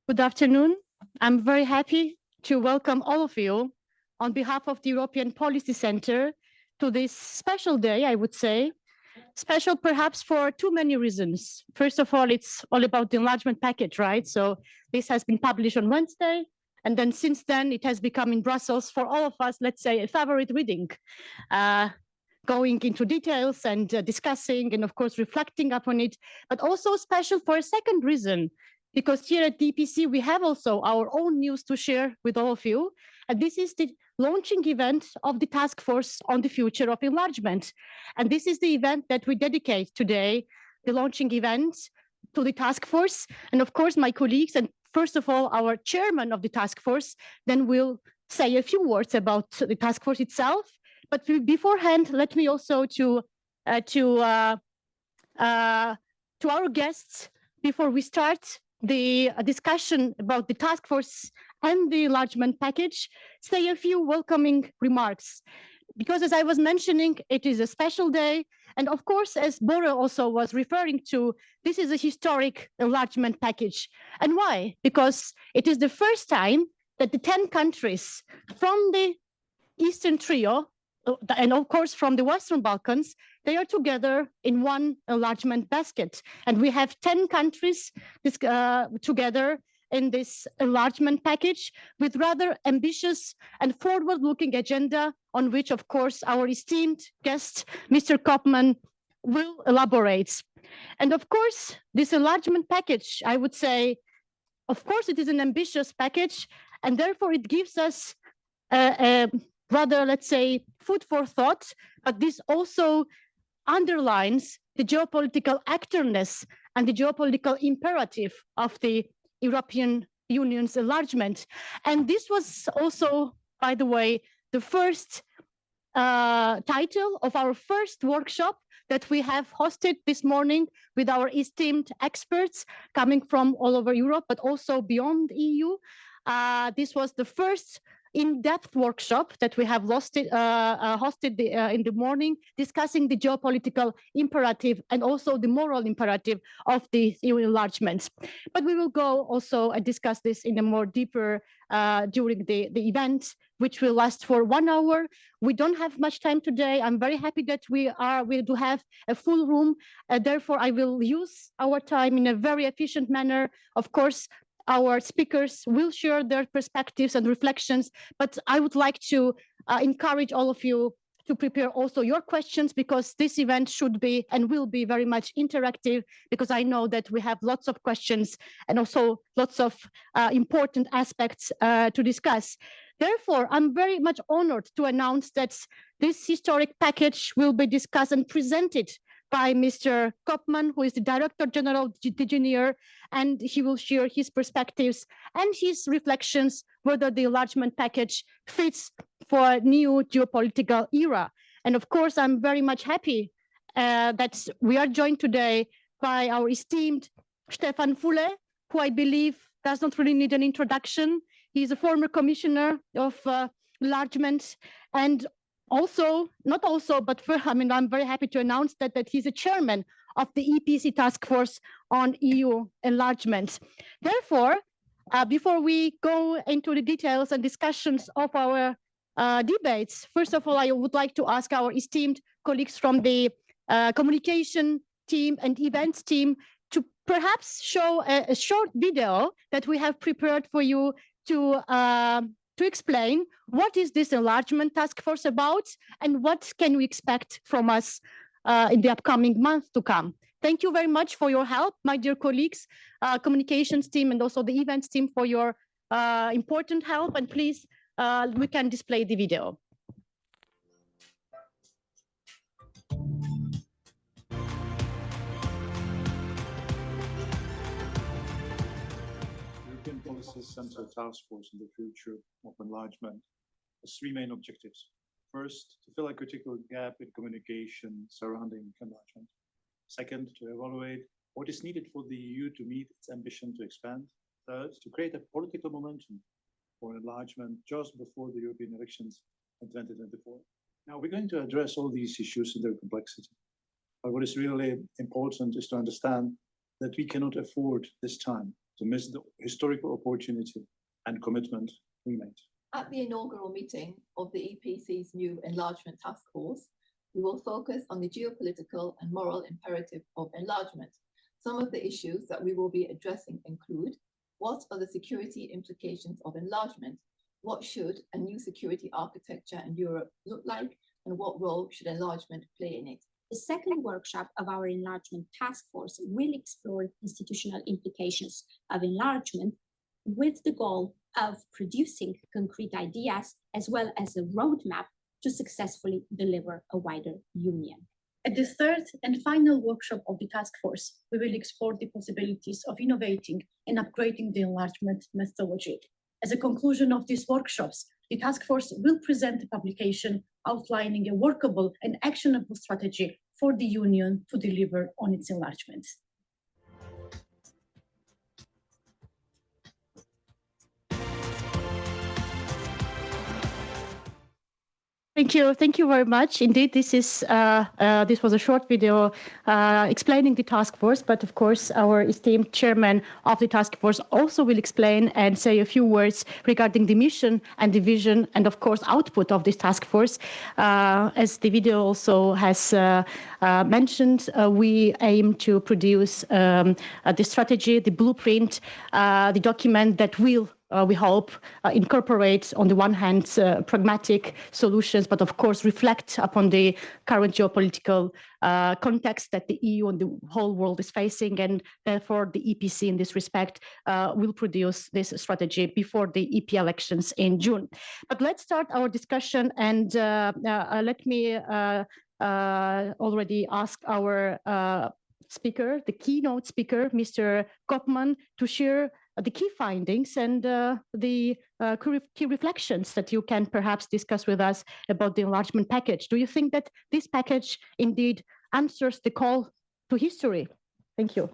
Good afternoon. I'm very happy to welcome all of you on behalf of the European Policy Center to this special day, I would say. Special perhaps for too many reasons. First of all, it's all about the enlargement package, right? So this has been published on Wednesday. And then since then, it has become in Brussels for all of us, let's say, a favorite reading. Going into details and discussing and, of course, reflecting upon it, but also special for a second reason, because here at DPC, we have also our own news to share with all of you. And this is the launching event of the Task Force on the Future of Enlargement. And this is the event that we dedicate today, the launching event, to the Task Force. And of course, my colleagues, and first of all, our chairman of the Task Force, then will say a few words about the Task Force itself. But beforehand, let me also to our guests, before we start the discussion about the task force and the enlargement package, say a few welcoming remarks. Because as I was mentioning, it is a special day. And of course, as Bora also was referring to, this is a historic enlargement package. And why? Because it is the first time that the 10 countries from the Eastern Trio, and of course from the Western Balkans, they are together in one enlargement basket. And we have 10 countries together in this enlargement package with rather ambitious and forward-looking agenda on which, of course, our esteemed guest, Mr. Koopman, will elaborate. And of course, this enlargement package, I would say, of course, it is an ambitious package, and therefore it gives us rather, let's say, food for thought, but this also underlines the geopolitical actorness and the geopolitical imperative of the European Union's enlargement. And this was also, by the way, the first title of our first workshop that we have hosted this morning with our esteemed experts coming from all over Europe, but also beyond EU. This was the first in-depth workshop that we have hosted in the morning, discussing the geopolitical imperative and also the moral imperative of the EU enlargement. But we will go also and discuss this in a more deeper during the event, which will last for 1 hour. We don't have much time today. I'm very happy that we do have a full room. Therefore, I will use our time in a very efficient manner. Of course, our speakers will share their perspectives and reflections, but I would like to encourage all of you to prepare also your questions, because this event should be and will be very much interactive, because I know that we have lots of questions and also lots of important aspects to discuss. Therefore, I'm very much honored to announce that this historic package will be discussed and presented by Mr. Koopman, who is the Director General of DG, and he will share his perspectives and his reflections whether the enlargement package fits for a new geopolitical era. And of course, I'm very much happy that we are joined today by our esteemed Štefan Füle, who I believe does not really need an introduction. He's a former commissioner of enlargement, and I'm very happy to announce that he's a chairman of the EPC task force on EU enlargement. Therefore, before we go into the details and discussions of our debates, first of all, I would like to ask our esteemed colleagues from the communication team and events team to perhaps show a short video that we have prepared for you to explain what is this enlargement task force about and what can we expect from us in the upcoming months to come. Thank you very much for your help, my dear colleagues, communications team and also the events team, for your important help. And please, we can display the video. Policy Center Task Force on the Future of Enlargement has 3 main objectives. First, to fill a critical gap in communication surrounding enlargement. Second, to evaluate what is needed for the EU to meet its ambition to expand. Third, to create a political momentum for enlargement just before the European elections in 2024. Now, we're going to address all these issues in their complexity. But what is really important is to understand that we cannot afford this time to miss the historical opportunity and commitment we made. At the inaugural meeting of the EPC's new Enlargement Task Force, we will focus on the geopolitical and moral imperative of enlargement. Some of the issues that we will be addressing include: what are the security implications of enlargement? What should a new security architecture in Europe look like? And what role should enlargement play in it? The second workshop of our Enlargement Task Force will explore institutional implications of enlargement with the goal of producing concrete ideas as well as a roadmap to successfully deliver a wider union. At the third and final workshop of the task force, we will explore the possibilities of innovating and upgrading the enlargement methodology. As a conclusion of these workshops, the task force will present a publication outlining a workable and actionable strategy for the Union to deliver on its enlargement. Thank you very much. Indeed, this was a short video explaining the task force, but of course our esteemed chairman of the task force also will explain and say a few words regarding the mission and the vision and of course output of this task force. As the video also has mentioned, we aim to produce the strategy, the blueprint, the document that will we hope incorporate on the one hand pragmatic solutions, but of course reflect upon the current geopolitical context that the EU and the whole world is facing, and therefore the EPC in this respect will produce this strategy before the EP elections in June. But let's start our discussion, and let me already ask our speaker, the keynote speaker, Mr. Koopman, to share the key findings and the key reflections that you can perhaps discuss with us about the enlargement package. Do you think that this package indeed answers the call to history? Thank you.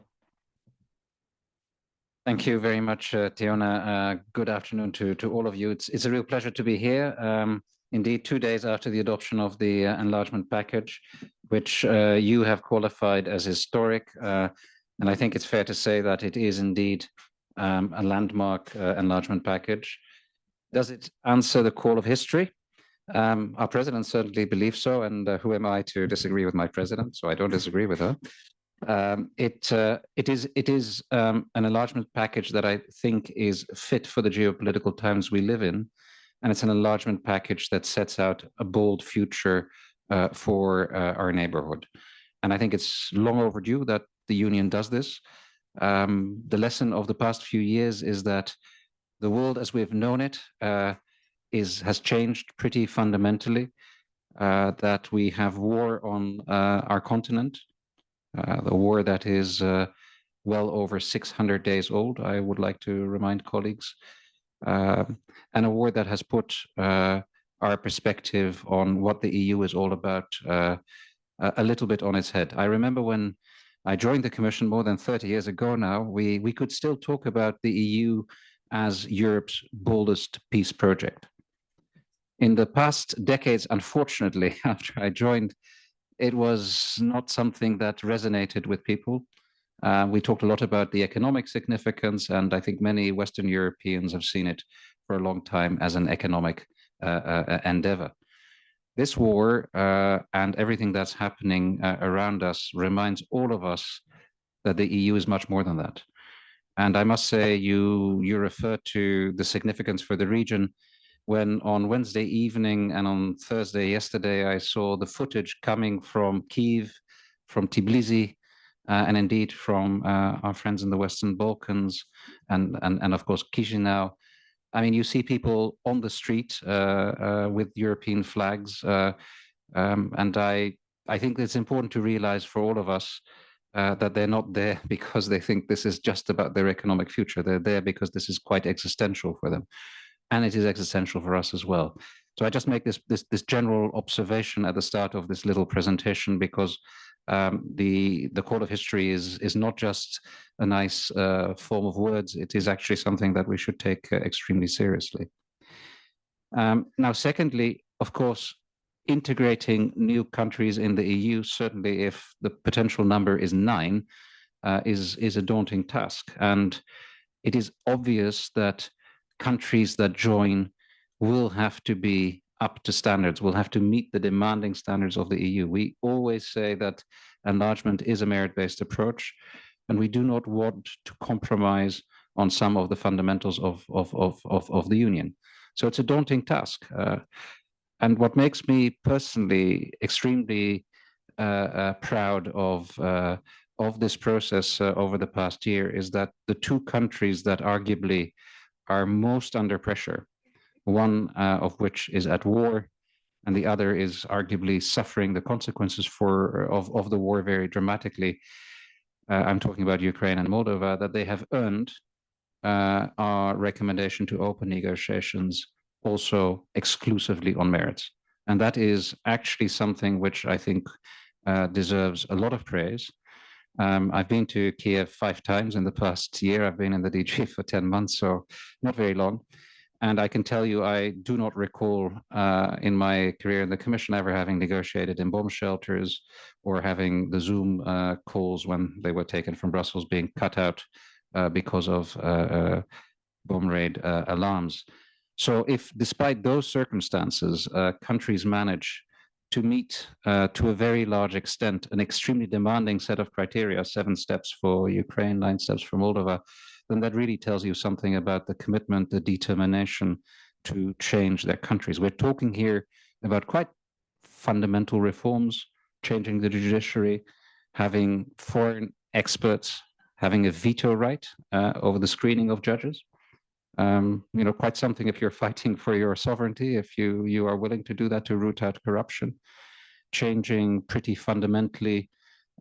Thank you very much, Teona. Good afternoon to all of you. It's a real pleasure to be here. Indeed, 2 days after the adoption of the enlargement package, which you have qualified as historic. And I think it's fair to say that it is indeed a landmark enlargement package. Does it answer the call of history? Our president certainly believes so, and who am I to disagree with my president? So I don't disagree with her. It is an enlargement package that I think is fit for the geopolitical times we live in, and it's an enlargement package that sets out a bold future for our neighborhood. And I think it's long overdue that the Union does this. The lesson of the past few years is that the world as we've known it has changed pretty fundamentally, that we have war on our continent, the war that is well over 600 days old, I would like to remind colleagues, and a war that has put our perspective on what the EU is all about a little bit on its head. I remember when I joined the Commission more than 30 years ago now, we could still talk about the EU as Europe's boldest peace project. In the past decades, unfortunately, after I joined, it was not something that resonated with people. We talked a lot about the economic significance, and I think many Western Europeans have seen it for a long time as an economic endeavor. This war and everything that's happening around us reminds all of us that the EU is much more than that. And I must say, you referred to the significance for the region when on Wednesday evening and on Thursday yesterday, I saw the footage coming from Kyiv, from Tbilisi, and indeed from our friends in the Western Balkans and of course Chisinau. I mean, you see people on the street with European flags, and I think it's important to realize for all of us that they're not there because they think this is just about their economic future. They're there because this is quite existential for them, and it is existential for us as well. So I just make this general observation at the start of this little presentation because the call of history is not just a nice form of words. It is actually something that we should take extremely seriously. Now, secondly, of course, integrating new countries in the EU, certainly if the potential number is 9, is a daunting task. And it is obvious that countries that join will have to be up to standards, will have to meet the demanding standards of the EU. We always say that enlargement is a merit-based approach, and we do not want to compromise on some of the fundamentals of the Union. So it's a daunting task. And what makes me personally extremely proud of this process over the past year is that the two countries that arguably are most under pressure, one of which is at war, and the other is arguably suffering the consequences of the war very dramatically. I'm talking about Ukraine and Moldova, that they have earned our recommendation to open negotiations also exclusively on merits. And that is actually something which I think deserves a lot of praise. I've been to Kiev 5 times in the past year. I've been in the DG for 10 months, so not very long. And I can tell you, I do not recall in my career in the Commission ever having negotiated in bomb shelters or having the Zoom calls when they were taken from Brussels being cut out because of bomb raid alarms. So if, despite those circumstances, countries manage to meet, to a very large extent, an extremely demanding set of criteria, 7 steps for Ukraine, 9 steps for Moldova, then that really tells you something about the commitment, the determination to change their countries. We're talking here about quite fundamental reforms, changing the judiciary, having foreign experts having a veto right over the screening of judges. Quite something if you're fighting for your sovereignty, if you are willing to do that to root out corruption, changing pretty fundamentally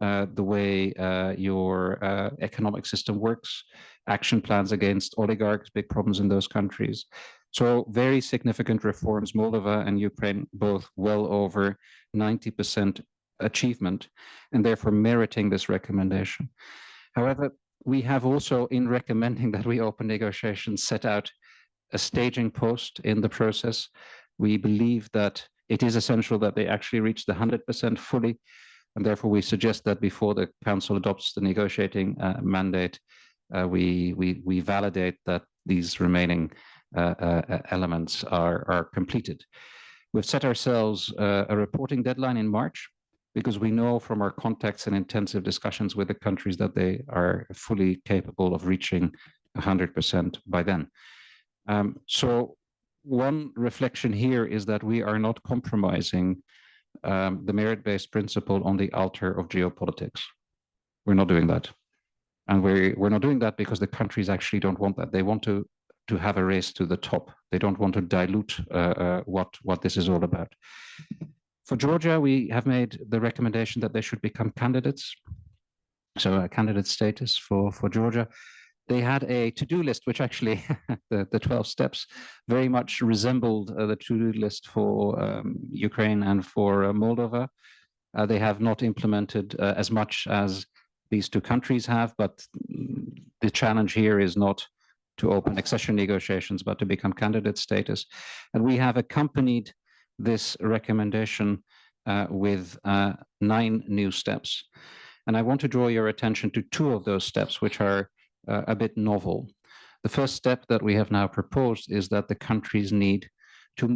the way your economic system works, action plans against oligarchs, big problems in those countries. So very significant reforms, Moldova and Ukraine, both well over 90% achievement, and therefore meriting this recommendation. However, we have also, in recommending that we open negotiations, set out a staging post in the process. We believe that it is essential that they actually reach the 100% fully, and therefore we suggest that before the Council adopts the negotiating mandate, we validate that these remaining elements are completed. We've set ourselves a reporting deadline in March, because we know from our contacts and intensive discussions with the countries that they are fully capable of reaching 100% by then. So one reflection here is that we are not compromising the merit-based principle on the altar of geopolitics. We're not doing that. And we're not doing that because the countries actually don't want that. They want to have a race to the top. They don't want to dilute what this is all about. For Georgia, we have made the recommendation that they should become candidates. So a candidate status for Georgia. They had a to-do list, which actually, the 12 steps, very much resembled the to-do list for Ukraine and for Moldova. They have not implemented as much as these two countries have, but the challenge here is not to open accession negotiations, but to become candidate status. And we have accompanied this recommendation with 9 new steps. And I want to draw your attention to 2 of those steps, which are a bit novel. The first step that we have now proposed is that the countries need to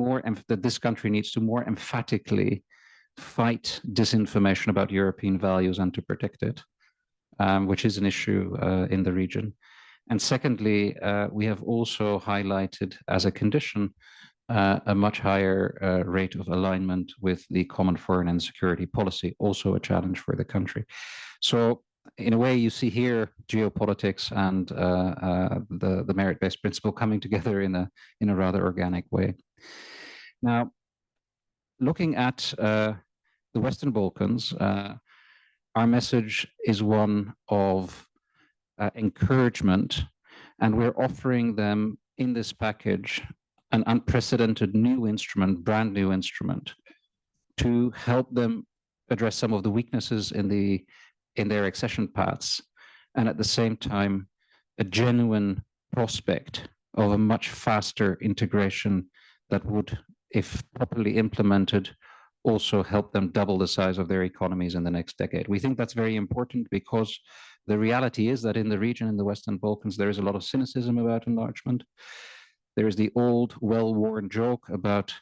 that this country needs to more emphatically fight disinformation about European values and to protect it, which is an issue in the region. And secondly, we have also highlighted as a condition a much higher rate of alignment with the common foreign and security policy, also a challenge for the country. So in a way, you see here geopolitics and the merit-based principle coming together in a rather organic way. Now, looking at the Western Balkans, our message is one of encouragement, and we're offering them in this package an unprecedented new instrument, brand new instrument, to help them address some of the weaknesses in their accession paths, and at the same time, a genuine prospect of a much faster integration that would, if properly implemented, also help them double the size of their economies in the next decade. We think that's very important because The reality is that in the region, in the Western Balkans, there is a lot of cynicism about enlargement. There is the old, well-worn joke about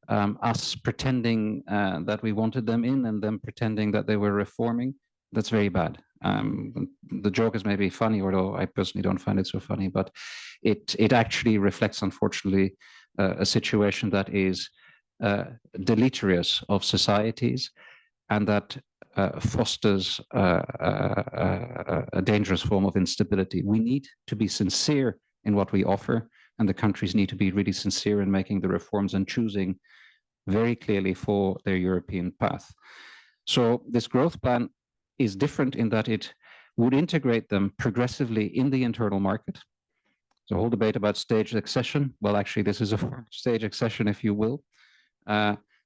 us pretending that we wanted them in and them pretending that they were reforming. That's very bad. The joke is maybe funny, although I personally don't find it so funny, but it actually reflects, unfortunately, a situation that is deleterious of societies and that fosters a dangerous form of instability. We need to be sincere in what we offer, and the countries need to be really sincere in making the reforms and choosing very clearly for their European path. So this growth plan is different in that it would integrate them progressively in the internal market. The whole debate about staged accession, well, actually, this is a form of stage accession, if you will.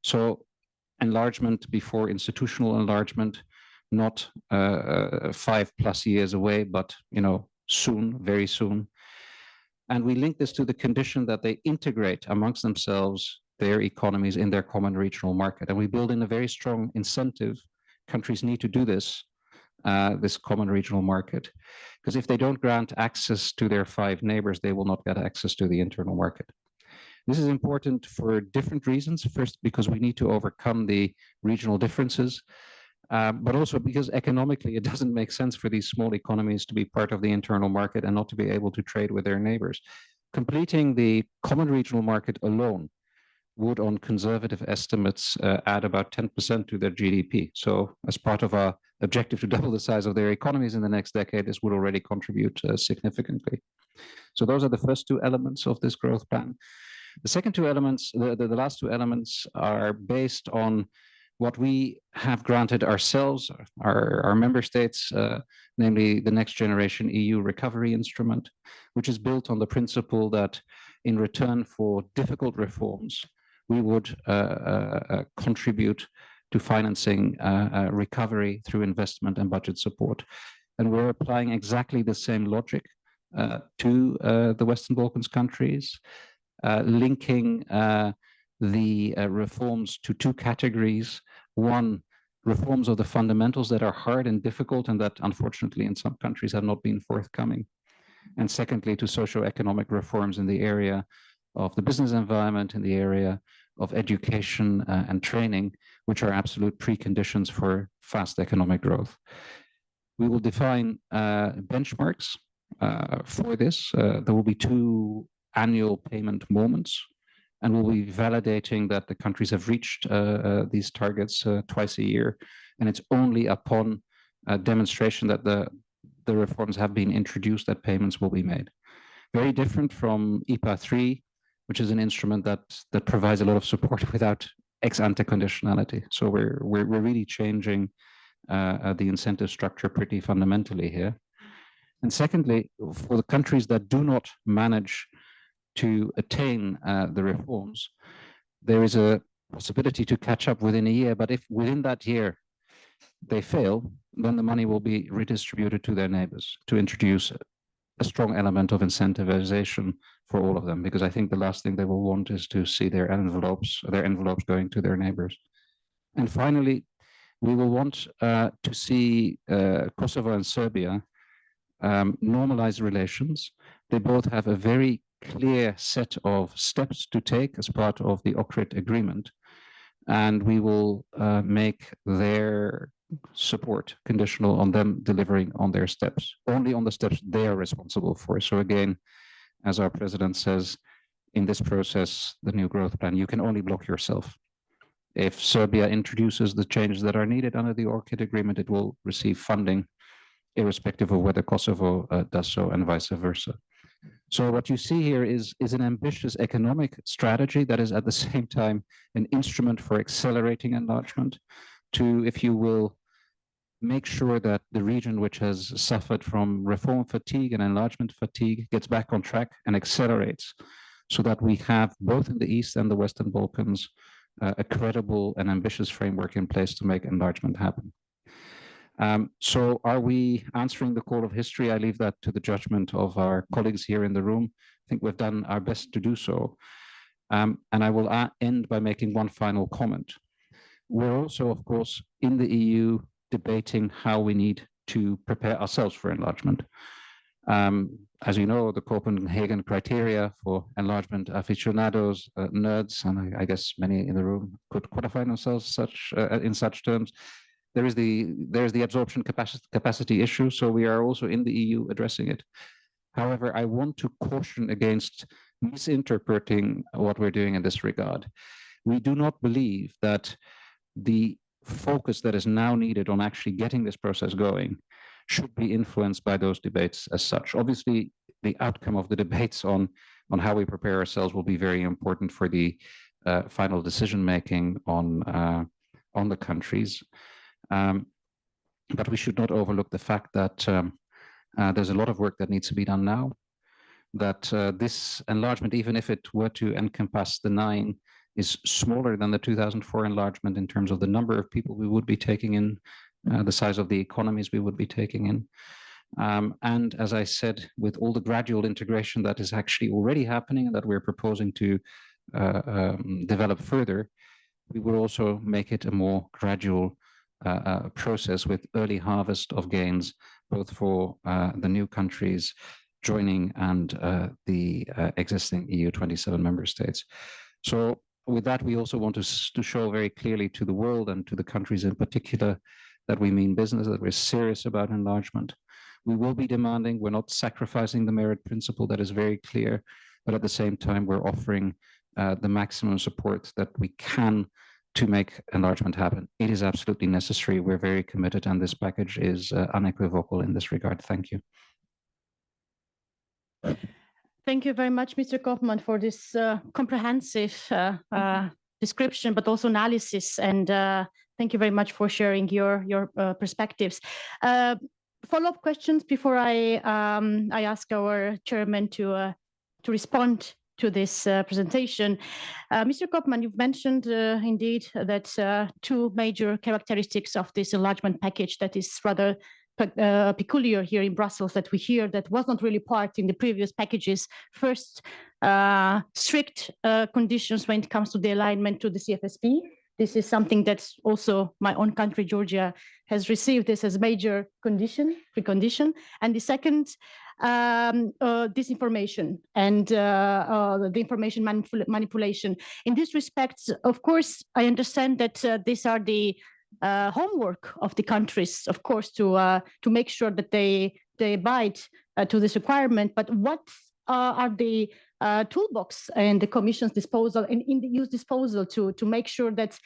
So enlargement before institutional enlargement, not 5+ years away, but soon, very soon. And we link this to the condition that they integrate amongst themselves their economies in their common regional market. And we build in a very strong incentive. Countries need to do this, this common regional market, because if they don't grant access to their 5 neighbors, they will not get access to the internal market. This is important for different reasons. First, because we need to overcome the regional differences, but also because economically, it doesn't make sense for these small economies to be part of the internal market and not to be able to trade with their neighbors. Completing the common regional market alone would, on conservative estimates, add about 10% to their GDP. So as part of our objective to double the size of their economies in the next decade, this would already contribute significantly. So those are the first 2 elements of this growth plan. The second 2 elements, the last 2 elements, are based on what we have granted ourselves, our member states, namely the Next Generation EU Recovery Instrument, which is built on the principle that in return for difficult reforms, we would contribute to financing recovery through investment and budget support. And we're applying exactly the same logic to the Western Balkans countries, linking the reforms to 2 categories. One, reforms of the fundamentals that are hard and difficult and that unfortunately in some countries have not been forthcoming. And secondly, to socio-economic reforms in the area of the business environment, in the area of education and training, which are absolute preconditions for fast economic growth. We will define benchmarks for this. There will be 2 annual payment moments, and we'll be validating that the countries have reached these targets twice a year. And it's only upon demonstration that the reforms have been introduced that payments will be made. Very different from IPA 3, which is an instrument that provides a lot of support without ex-ante conditionality. So we're really changing the incentive structure pretty fundamentally here. And secondly, for the countries that do not manage to attain the reforms, there is a possibility to catch up within a year. But if within that year they fail, then the money will be redistributed to their neighbors to introduce a strong element of incentivization for all of them, because I think the last thing they will want is to see their envelopes going to their neighbors. And finally, we will want to see Kosovo and Serbia normalize relations. They both have a very clear set of steps to take as part of the Ohrid agreement, and we will make their support conditional on them delivering on their steps, only on the steps they are responsible for. So again, as our president says, in this process, the new growth plan, you can only block yourself. If Serbia introduces the changes that are needed under the Ohrid agreement, it will receive funding, irrespective of whether Kosovo does so, and vice versa. So what you see here is an ambitious economic strategy that is at the same time an instrument for accelerating enlargement to, if you will, make sure that the region which has suffered from reform fatigue and enlargement fatigue gets back on track and accelerates, so that we have both in the East and the Western Balkans a credible and ambitious framework in place to make enlargement happen. So are we answering the call of history? I leave that to the judgment of our colleagues here in the room. I think we've done our best to do so. And I will end by making one final comment. We're also, of course, in the EU debating how we need to prepare ourselves for enlargement. As you know, the Copenhagen criteria for enlargement aficionados, nerds, and I guess many in the room could qualify themselves in such terms. There is the absorption capacity issue, so we are also in the EU addressing it. However, I want to caution against misinterpreting what we're doing in this regard. We do not believe that the focus that is now needed on actually getting this process going should be influenced by those debates as such. Obviously, the outcome of the debates on how we prepare ourselves will be very important for the final decision-making on the countries. But we should not overlook the fact that there's a lot of work that needs to be done now, that this enlargement, even if it were to encompass the 9, is smaller than the 2004 enlargement in terms of the number of people we would be taking in, the size of the economies we would be taking in. And as I said, with all the gradual integration that is actually already happening and that we're proposing to develop further, we will also make it a more gradual process with early harvest of gains, both for the new countries joining and the existing EU 27 member states. So with that, we also want to show very clearly to the world and to the countries in particular that we mean business, that we're serious about enlargement. We will be demanding, we're not sacrificing the merit principle, that is very clear, but at the same time, we're offering the maximum support that we can to make enlargement happen. It is absolutely necessary. We're very committed, and this package is unequivocal in this regard. Thank you. Thank you very much, Mr. Koopman, for this comprehensive description, but also analysis. And thank you very much for sharing your perspectives. Follow-up questions before I ask our chairman to respond to this presentation. Mr. Koopman, you've mentioned indeed that 2 major characteristics of this enlargement package that is rather peculiar here in Brussels, that we hear that was not really part in the previous packages. First, strict conditions when it comes to the alignment to the CFSP. This is something that also my own country, Georgia, has received this as a major precondition. And the second, disinformation and the information manipulation. In this respect, of course, I understand that these are the homework of the countries, of course, to make sure that they abide to this requirement. But what are the toolbox and the Commission's disposal and in the EU's disposal to make sure that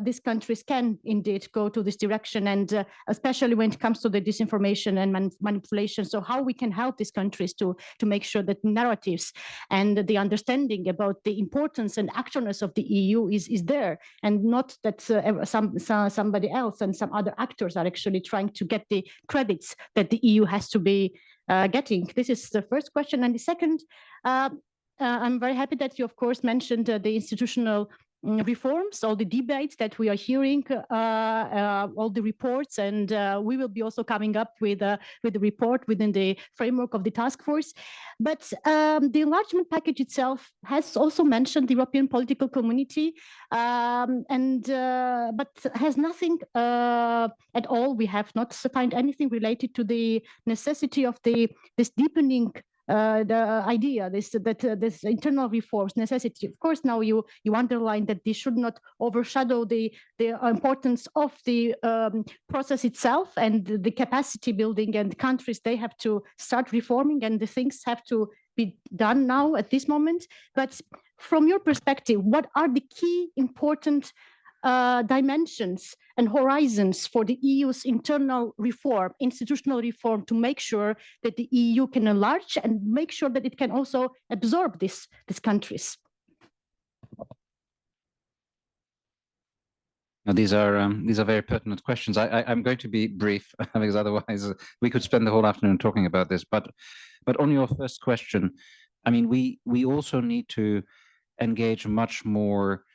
these countries can indeed go to this direction, and especially when it comes to the disinformation and manipulation. So how we can help these countries to make sure that narratives and the understanding about the importance and activeness of the EU is there, and not that somebody else and some other actors are actually trying to get the credits that the EU has to be getting. This is the first question. And the second, I'm very happy that you, of course, mentioned the institutional reforms, all the debates that we are hearing, all the reports, and we will be also coming up with the report within the framework of the task force. But the enlargement package itself has also mentioned the European political community, but has nothing at all. We have not found anything related to the necessity of this deepening the idea that this internal reforms necessity. Of course, now you underline that this should not overshadow the importance of the process itself and the capacity building, and the countries, they have to start reforming, and the things have to be done now at this moment. But from your perspective, what are the key important dimensions and horizons for the EU's internal reform, institutional reform, to make sure that the EU can enlarge and make sure that it can also absorb these countries? Now, these are very pertinent questions. I'm going to be brief because otherwise we could spend the whole afternoon talking about this. But on your first question, I mean, we also need to engage much more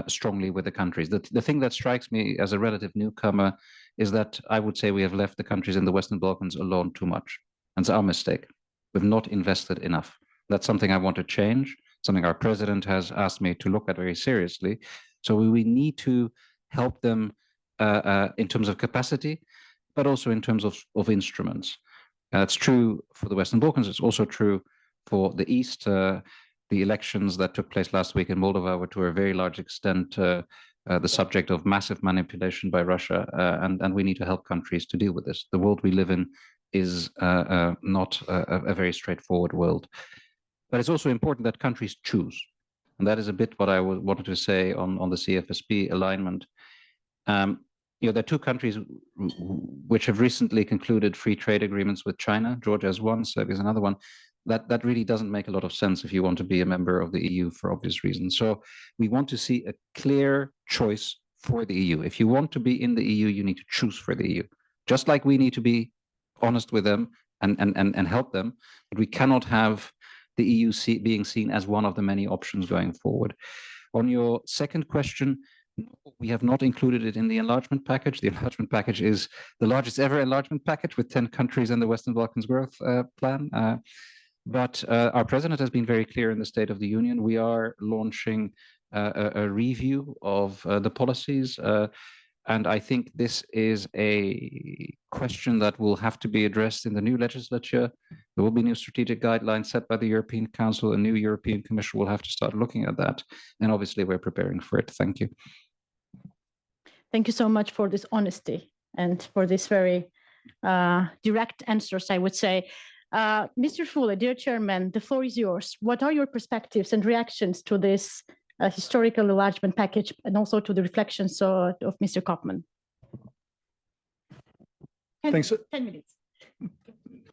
strongly with the countries. The thing that strikes me as a relative newcomer is that I would say we have left the countries in the Western Balkans alone too much. And it's our mistake. We've not invested enough. That's something I want to change, something our president has asked me to look at very seriously. So we need to help them in terms of capacity, but also in terms of instruments. It's true for the Western Balkans. It's also true for the East. The elections that took place last week in Moldova were to a very large extent the subject of massive manipulation by Russia, and we need to help countries to deal with this. The world we live in is not a very straightforward world. But it's also important that countries choose. And that is a bit what I wanted to say on the CFSP alignment. There are two countries which have recently concluded free trade agreements with China. Georgia is one, Serbia is another one. That really doesn't make a lot of sense if you want to be a member of the EU for obvious reasons. So we want to see a clear choice for the EU. If you want to be in the EU, you need to choose for the EU. Just like we need to be honest with them and help them, but we cannot have the EU being seen as one of the many options going forward. On your second question, we have not included it in the enlargement package. The enlargement package is the largest ever enlargement package with 10 countries in the Western Balkans growth plan. But our president has been very clear in the State of the Union. We are launching a review of the policies. And I think this is a question that will have to be addressed in the new legislature. There will be new strategic guidelines set by the European Council. A new European Commission will have to start looking at that. And obviously, we're preparing for it. Thank you. Thank you so much for this honesty and for this very direct answers, I would say. Mr. Füle, dear Chairman, the floor is yours. What are your perspectives and reactions to this historical enlargement package and also to the reflections of Mr. Koopman? Thanks. 10 minutes.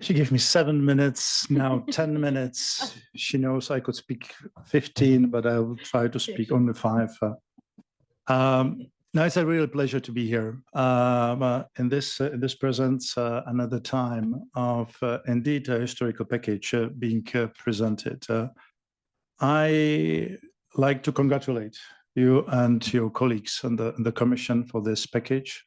She gave me 7 minutes, now 10 minutes. She knows I could speak 15, but I will try to speak only 5. No, it's a real pleasure to be here in this presence, another time of indeed a historical package being presented. I like to congratulate you and your colleagues in the Commission for this package.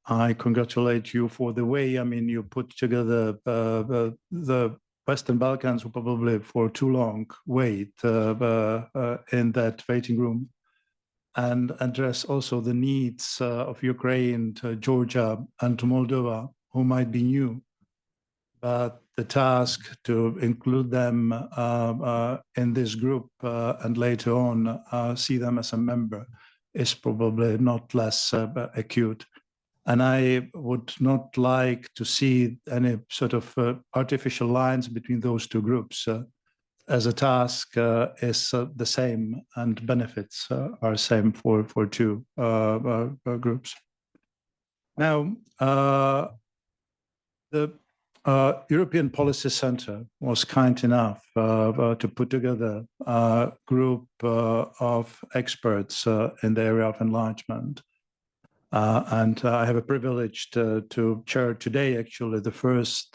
I congratulate you for the way, you put together the Western Balkans will probably for too long wait in that waiting room, and address also the needs of Ukraine, to Georgia, and to Moldova, who might be new. But the task to include them in this group and later on see them as a member is probably not less acute. And I would not like to see any sort of artificial lines between those two groups. As a task is the same and benefits are same for two groups. Now, the European Policy Center was kind enough to put together a group of experts in the area of enlargement. And I have a privilege to chair today, actually, the first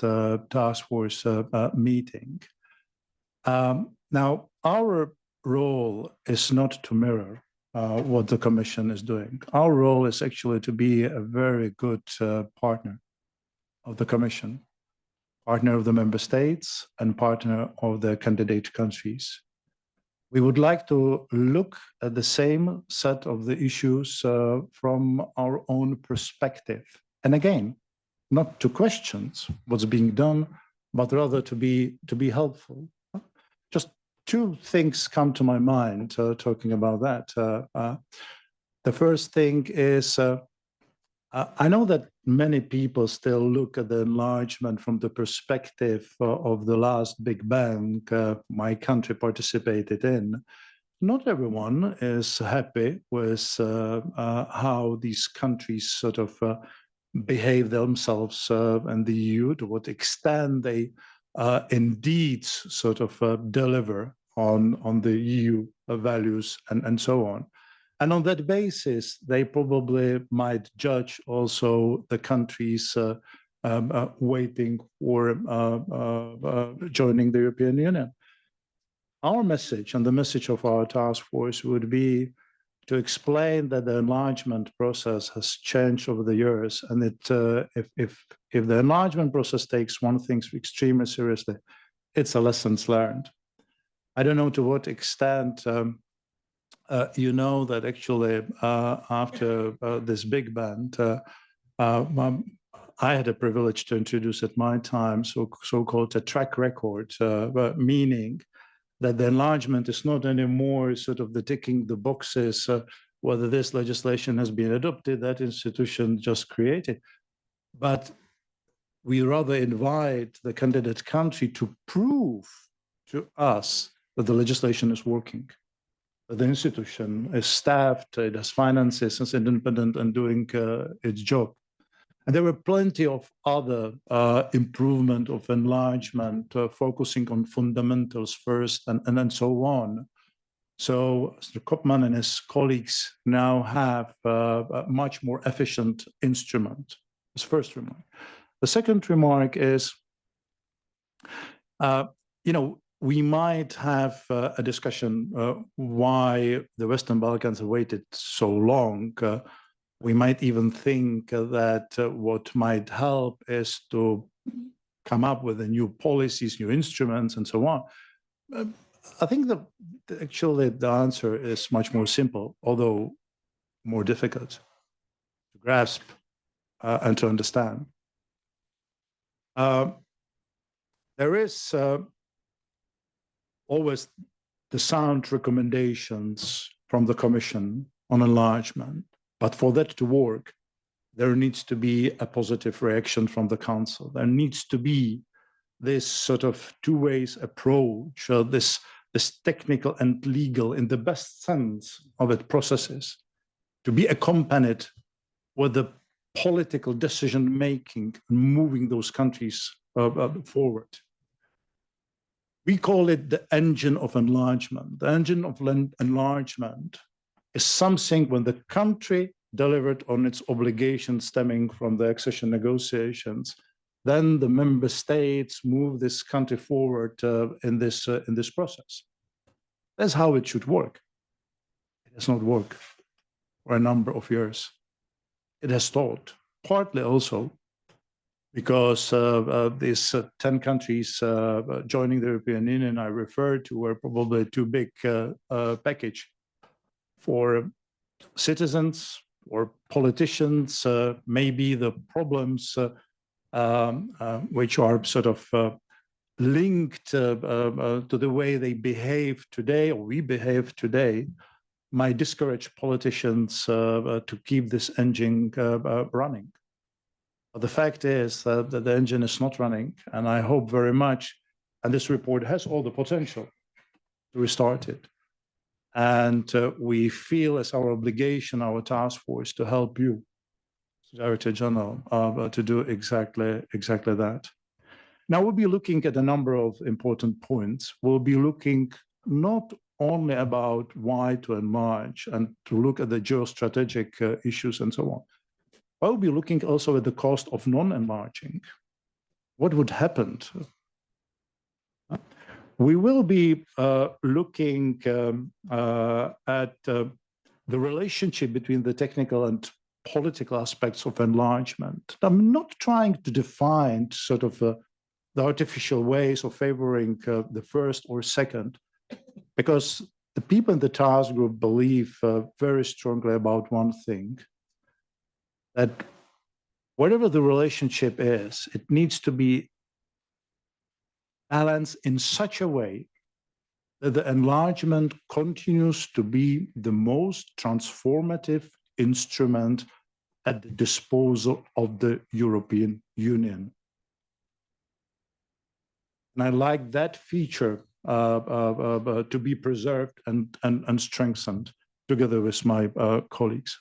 task force meeting. Now, our role is not to mirror what the Commission is doing. Our role is actually to be a very good partner of the Commission, partner of the member states, and partner of the candidate countries. We would like to look at the same set of the issues from our own perspective. And again, not to question what's being done, but rather to be helpful. Just 2 things come to my mind talking about that. The first thing is, I know that many people still look at the enlargement from the perspective of the last big bang my country participated in. Not everyone is happy with how these countries sort of behave themselves in the EU, to what extent they indeed sort of deliver on the EU values and so on. And on that basis, they probably might judge also the countries waiting for joining the European Union. Our message and the message of our task force would be to explain that the enlargement process has changed over the years, and that if the enlargement process takes one thing extremely seriously, it's a lessons learned. I don't know to what extent you know that actually after this big bang, I had a privilege to introduce at my time, so-called a track record, meaning that the enlargement is not anymore sort of the ticking the boxes, whether this legislation has been adopted, that institution just created, but we rather invite the candidate country to prove to us that the legislation is working, that the institution is staffed, it has finances, is independent and doing its job. And there were plenty of other improvement of enlargement, focusing on fundamentals first and so on. So Mr. Koopman and his colleagues now have a much more efficient instrument. That's the first remark. The second remark is, we might have a discussion why the Western Balkans have waited so long. We might even think that what might help is to come up with new policies, new instruments, and so on. I think that actually the answer is much more simple, although more difficult to grasp and to understand. There is always the sound recommendations from the Commission on enlargement, but for that to work, there needs to be a positive reaction from the Council. There needs to be this sort of two-way approach, this technical and legal, in the best sense of it, processes to be accompanied with the political decision-making and moving those countries forward. We call it the engine of enlargement. The engine of enlargement is something when the country delivered on its obligations stemming from the accession negotiations, then the member states move this country forward in this process. That's how it should work. It has not worked for a number of years. It has stalled, partly also because these 10 countries joining the European Union I referred to were probably too big package for citizens or politicians. Maybe the problems which are sort of linked to the way they behave today, or we behave today, might discourage politicians to keep this engine running. But the fact is that the engine is not running, and I hope very much, and this report has all the potential to restart it. And we feel as our obligation, our task force, to help you, Director General, to do exactly that. Now we'll be looking at a number of important points. We'll be looking not only about why to enlarge and to look at the geostrategic issues and so on. We'll be looking also at the cost of non-enlarging. What would happen? We will be looking at the relationship between the technical and political aspects of enlargement. I'm not trying to define sort of the artificial ways of favoring the first or second, because the people in the task group believe very strongly about one thing, that whatever the relationship is, it needs to be balanced in such a way that the enlargement continues to be the most transformative instrument at the disposal of the European Union. And I like that feature to be preserved and strengthened together with my colleagues.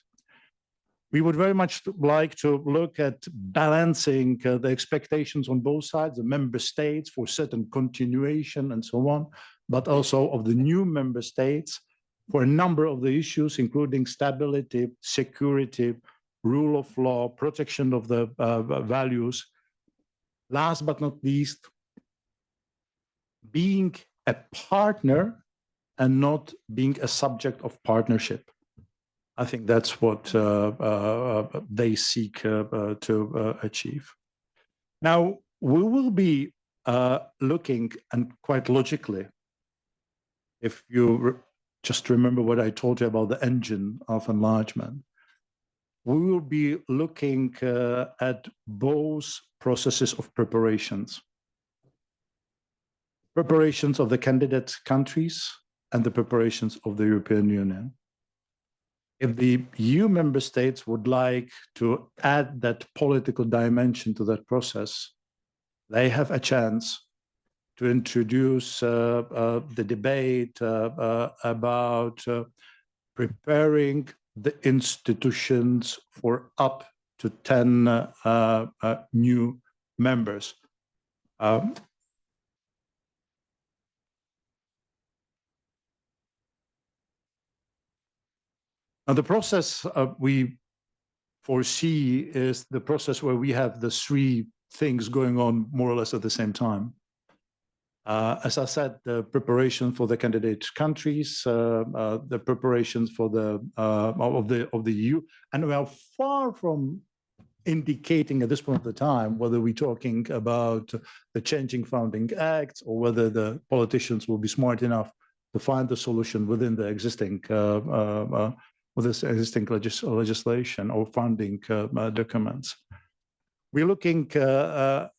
We would very much like to look at balancing the expectations on both sides, the member states for certain continuation and so on, but also of the new member states for a number of the issues, including stability, security, rule of law, protection of the values. Last but not least, being a partner and not being a subject of partnership. I think that's what they seek to achieve. Now, we will be looking, and quite logically, if you just remember what I told you about the engine of enlargement, we will be looking at both processes of preparations. Preparations of the candidate countries and the preparations of the European Union. If the EU member states would like to add that political dimension to that process, they have a chance to introduce the debate about preparing the institutions for up to 10 new members. Now, the process we foresee is the process where we have the three things going on more or less at the same time. As I said, the preparation for the candidate countries, the preparations for the of the EU, and we are far from indicating at this point of the time whether we're talking about the changing founding acts or whether the politicians will be smart enough to find the solution within the existing legislation or funding documents. We're looking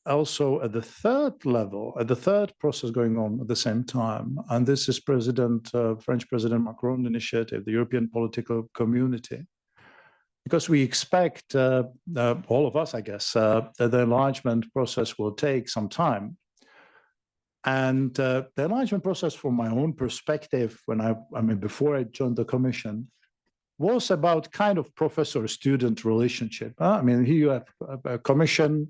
also at the third level, at the third process going on at the same time, and this is French President Macron's initiative, the European Political Community, because we expect, all of us, I guess, that the enlargement process will take some time. And the enlargement process, from my own perspective, before I joined the Commission, was about kind of professor-student relationship. Here you have a commission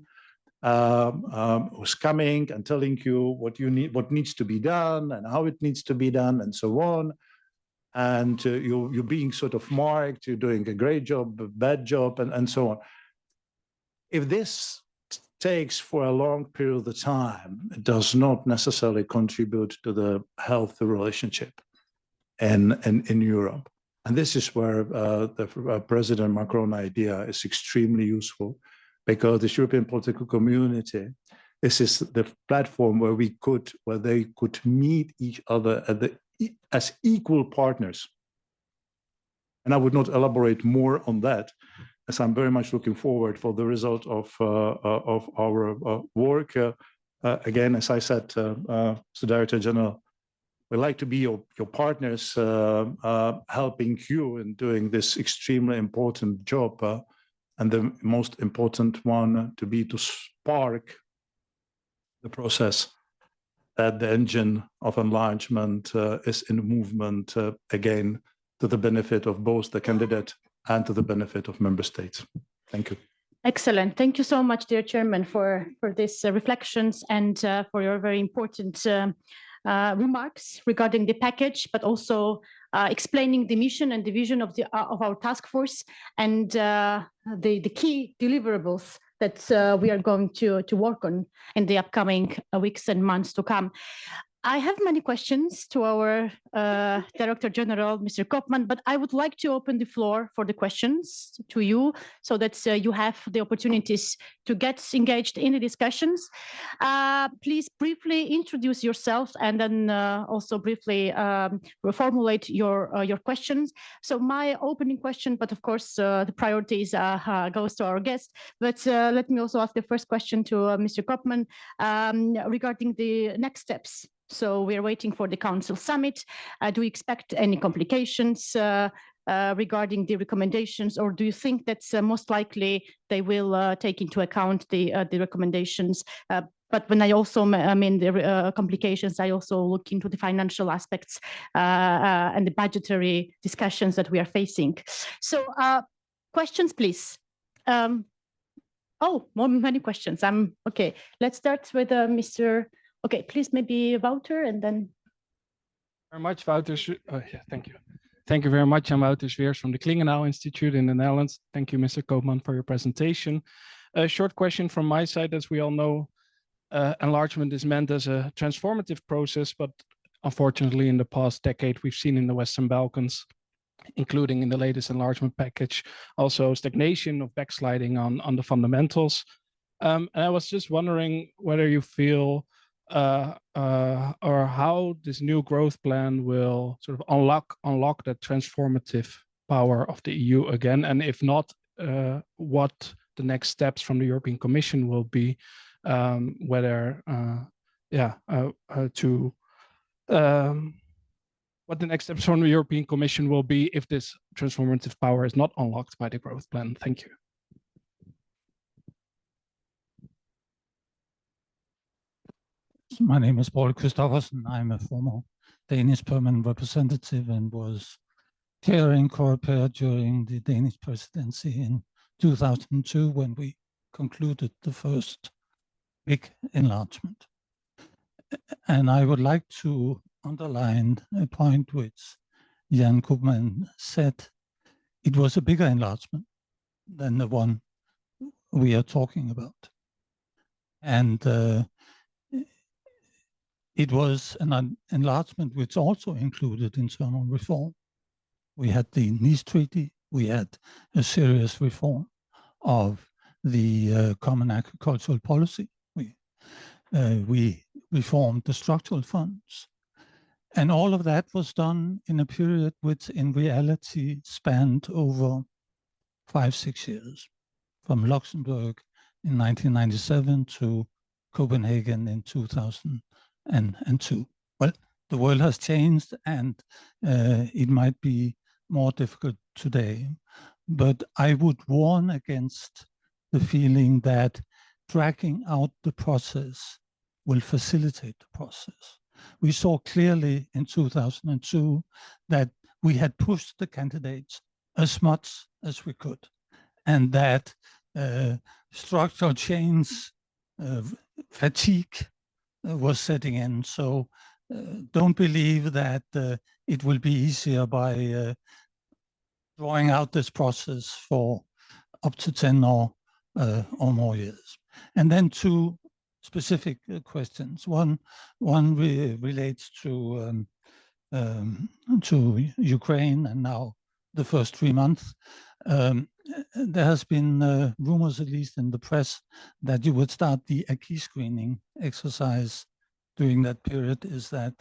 who's coming and telling you what you need, what needs to be done, and how it needs to be done, and so on. And you're being sort of marked. You're doing a great job, a bad job, and so on. If this takes for a long period of time, it does not necessarily contribute to the healthy relationship in Europe. And this is where the President Macron idea is extremely useful, because this European political community, this is the platform where they could meet each other as equal partners. And I would not elaborate more on that, as I'm very much looking forward for the result of our work. Again, as I said, Mr. Director General, we'd like to be your partners, helping you in doing this extremely important job. And the most important one to spark the process that the engine of enlargement is in movement again, to the benefit of both the candidate and to the benefit of member states. Thank you. Excellent. Thank you so much, dear Chairman, for these reflections and for your very important remarks regarding the package, but also explaining the mission and the vision of our task force and the key deliverables that we are going to work on in the upcoming weeks and months to come. I have many questions to our Director General, Mr. Koopman, but I would like to open the floor for the questions to you so that you have the opportunities to get engaged in the discussions. Please briefly introduce yourself and then also briefly formulate your questions. So my opening question, but of course the priorities goes to our guest, but let me also ask the first question to Mr. Koopman regarding the next steps. So we are waiting for the Council summit. Do we expect any complications regarding the recommendations, or do you think that most likely they will take into account the recommendations? But when I also mean the complications, I also look into the financial aspects and the budgetary discussions that we are facing. So questions, please. Many questions. Okay. Let's start with Mr. Okay, please, maybe Wouter, and then. Very much, Wouter. Thank you. Thank you very much. I'm Wouter Zweers from the Klingenau Institute in the Netherlands. Thank you, Mr. Koopman, for your presentation. A short question from my side. As we all know, enlargement is meant as a transformative process, but unfortunately, in the past decade, we've seen in the Western Balkans, including in the latest enlargement package, also stagnation of backsliding on the fundamentals. And I was just wondering whether you feel or how this new growth plan will sort of unlock that transformative power of the EU again, and if not, what the next steps from the European Commission will be, what the next steps from the European Commission will be if this transformative power is not unlocked by the growth plan. Thank you. My name is Paul Christoffersen. I'm a former Danish permanent representative and was chairing COREPER during the Danish presidency in 2002 when we concluded the first big enlargement. And I would like to underline a point which Jan Koopman said. It was a bigger enlargement than the one we are talking about. And it was an enlargement which also included internal reform. We had the Nice Treaty, we had a serious reform of the common agricultural policy. We reformed the structural funds. And all of that was done in a period which in reality spanned over 5-6 years, from Luxembourg in 1997 to Copenhagen in 2002. Well, the world has changed and it might be more difficult today, but I would warn against the feeling that dragging out the process will facilitate the process. We saw clearly in 2002 that we had pushed the candidates as much as we could, and that structural change fatigue was setting in. So don't believe that it will be easier by drawing out this process for up to 10 or more years. And then two specific questions. One relates to Ukraine and now the first 3 months. There has been rumors, at least in the press, that you would start the acquis screening exercise during that period. Is that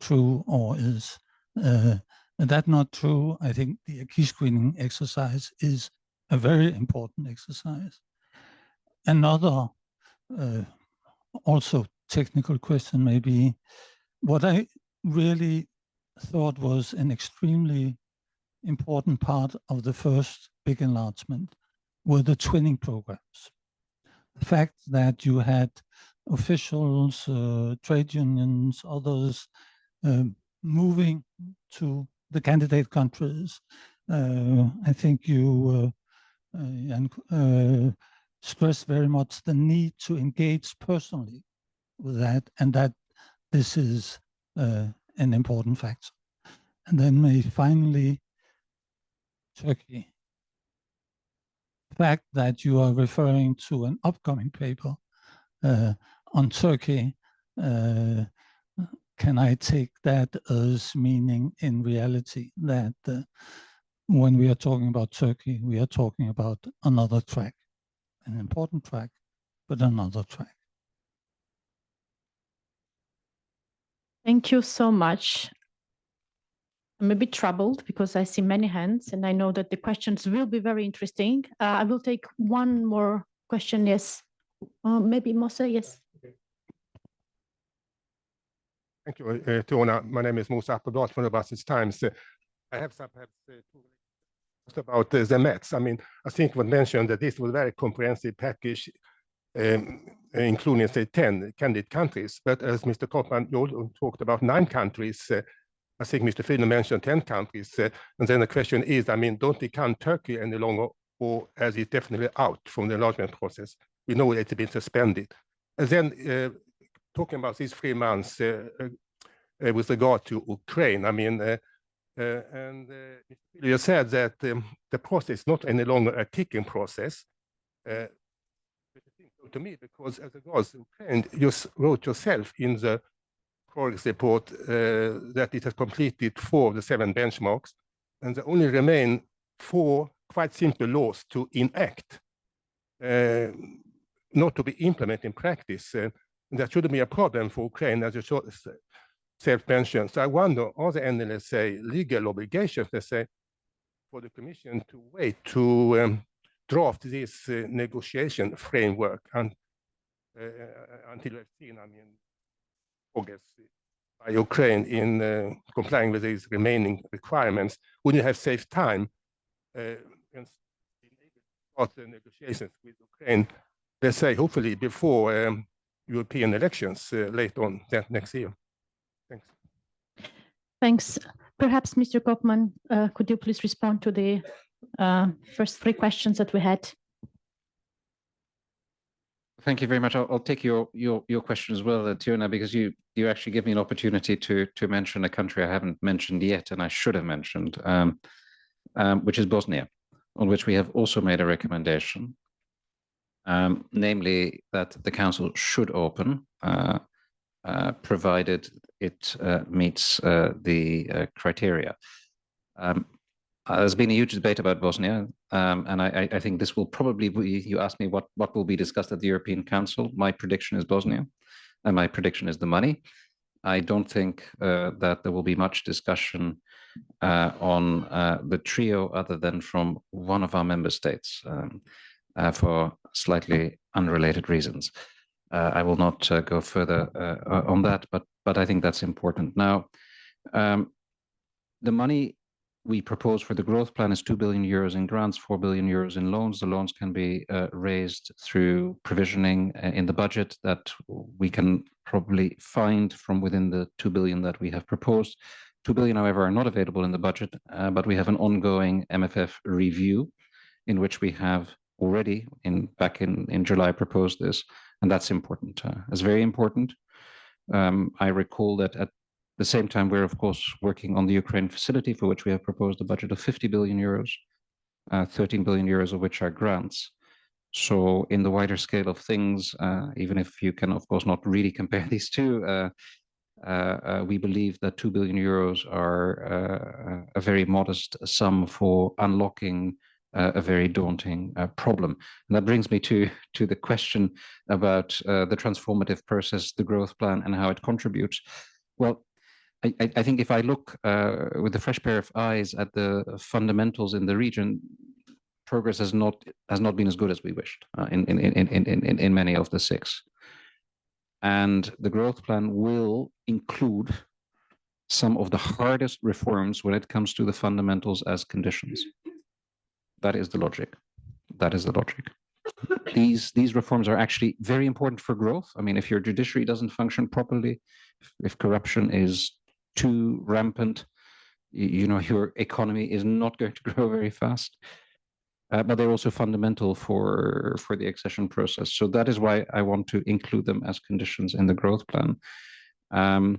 true, or is that not true? I think the acquis screening exercise is a very important exercise. Another also technical question maybe, what I really thought was an extremely important part of the first big enlargement were the twinning programs. The fact that you had officials, trade unions, others moving to the candidate countries. I think you stressed very much the need to engage personally with that, and that this is an important factor. And then finally, Turkey. The fact that you are referring to an upcoming paper on Turkey, can I take that as meaning in reality that when we are talking about Turkey, we are talking about another track, an important track, but another track? Thank you so much. I'm a bit troubled because I see many hands and I know that the questions will be very interesting. I will take one more question. Yes, maybe Mosa, yes. Okay. Thank you, Teona. My name is Mosa Appelblad from the Brussels Times. I have some perhaps about the Mets. I mean, I think it was mentioned that this was a very comprehensive package, including, say, 10 candidate countries. But as Mr. Koopman, you talked about 9 countries. I think Mr. Füle mentioned 10 countries. And then the question is, I mean, don't they count Turkey any longer, or as it's definitely out from the enlargement process? We know it's been suspended. And then talking about these 3 months with regard to Ukraine, I mean, and you said that the process is not any longer a ticking process. To me, because as regards Ukraine, you wrote yourself in the progress report that it has completed 4 of the 7 benchmarks, and there only remain 4 quite simple laws to enact, not to be implemented in practice. That shouldn't be a problem for Ukraine, as you self-mentioned. So I wonder, are there any, let's say, legal obligations, let's say, for the Commission to wait to draft this negotiation framework until we've seen, I mean, progress by Ukraine in complying with these remaining requirements? Would you have saved time and start the negotiations with Ukraine, let's say, hopefully before European elections later on that next year? Thanks. Thanks. Perhaps, Mr. Koopman, could you please respond to the first three questions that we had? Thank you very much. I'll take your question as well, Teona, because you actually give me an opportunity to mention a country I haven't mentioned yet, and I should have mentioned, which is Bosnia, on which we have also made a recommendation, namely that the Council should open, provided it meets the criteria. There's been a huge debate about Bosnia, and I think this will probably be, you asked me what will be discussed at the European Council. My prediction is Bosnia, and my prediction is the money. I don't think that there will be much discussion on the trio other than from one of our member states for slightly unrelated reasons. I will not go further on that, but I think that's important. Now, the money we propose for the growth plan is 2 billion euros in grants, 4 billion euros in loans. The loans can be raised through provisioning in the budget that we can probably find from within the 2 billion that we have proposed. 2 billion, however, are not available in the budget, but we have an ongoing MFF review in which we have already back in July proposed this, and that's important. It's very important. I recall that at the same time, we're of course working on the Ukraine facility, for which we have proposed a budget of 50 billion euros, 13 billion euros of which are grants. So in the wider scale of things, even if you can of course not really compare these two, we believe that 2 billion euros are a very modest sum for unlocking a very daunting problem. And that brings me to the question about the transformative process, the growth plan, and how it contributes. Well, I think if I look with a fresh pair of eyes at the fundamentals in the region, progress has not been as good as we wished in many of the six. And the growth plan will include some of the hardest reforms when it comes to the fundamentals as conditions. That is the logic. That is the logic. These reforms are actually very important for growth. I mean, if your judiciary doesn't function properly, if corruption is too rampant, you know, your economy is not going to grow very fast. But they're also fundamental for the accession process. So that is why I want to include them as conditions in the growth plan. And